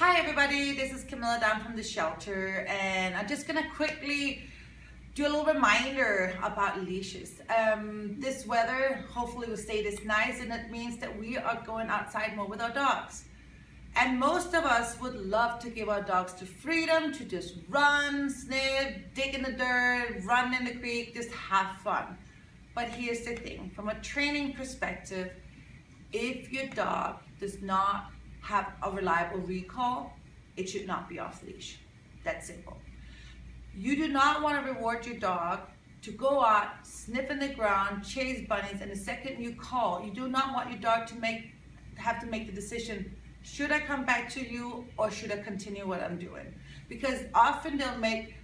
Hi everybody, this is Camilla down from the shelter, and I'm just gonna quickly do a little reminder about leashes. This weather hopefully will stay this nice, and it means that we are going outside more with our dogs. And most of us would love to give our dogs the freedom to just run, sniff, dig in the dirt, run in the creek, just have fun. But here's the thing, from a training perspective, if your dog does not have a reliable recall, it should not be off leash. That's simple. You do not want to reward your dog to go out, sniff in the ground, chase bunnies, and the second you call, you do not want your dog to have to make the decision, should I come back to you or should I continue what I'm doing? Because often they'll make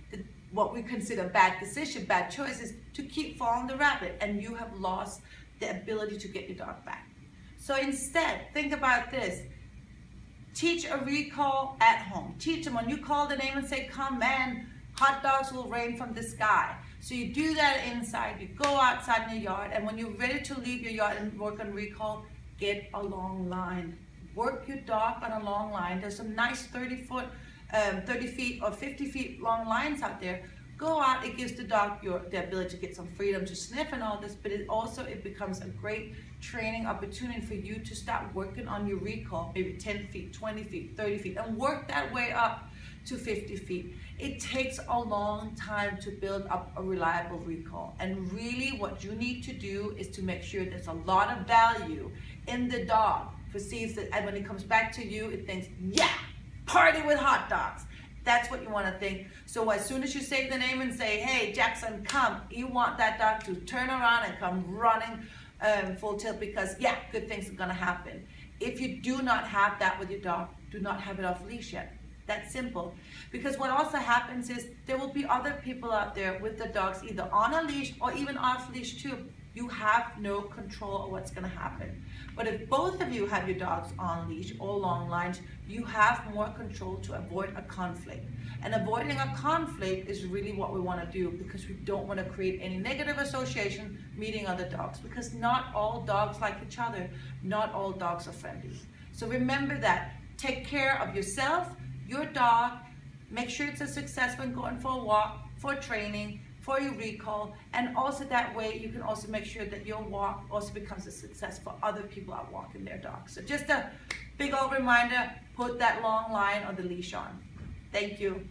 what we consider bad decision, bad choices, to keep following the rabbit, and you have lost the ability to get your dog back. So instead, think about this. Teach a recall at home. Teach them when you call the name and say, come man, hot dogs will rain from the sky. So you do that inside, you go outside in your yard, and when you're ready to leave your yard and work on recall, get a long line. Work your dog on a long line. There's some nice 30 feet or 50 feet long lines out there. Go out, it gives the dog the ability to get some freedom to sniff and all this, but it becomes a great training opportunity for you to start working on your recall, maybe 10 feet, 20 feet, 30 feet, and work that way up to 50 feet. It takes a long time to build up a reliable recall, and really what you need to do is to make sure there's a lot of value in the dog, perceives that, and when it comes back to you, it thinks, yeah, party with hot dogs. That's what you want to think. So as soon as you say the name and say, hey, Jackson, come, you want that dog to turn around and come running full tilt, because yeah, good things are going to happen. If you do not have that with your dog, do not have it off leash yet. That's simple. Because what also happens is there will be other people out there with the dogs either on a leash or even off leash too. You have no control of what's going to happen. But if both of you have your dogs on leash or long lines, you have more control to avoid a conflict. And avoiding a conflict is really what we want to do, because we don't want to create any negative association meeting other dogs, because not all dogs like each other. Not all dogs are friendly. So remember that. Take care of yourself, your dog. Make sure it's a success when going for a walk, for training, for your recall, and also that way you can also make sure that your walk also becomes a success for other people out walking their dogs. So just a big old reminder, put that long line on the leash on. Thank you.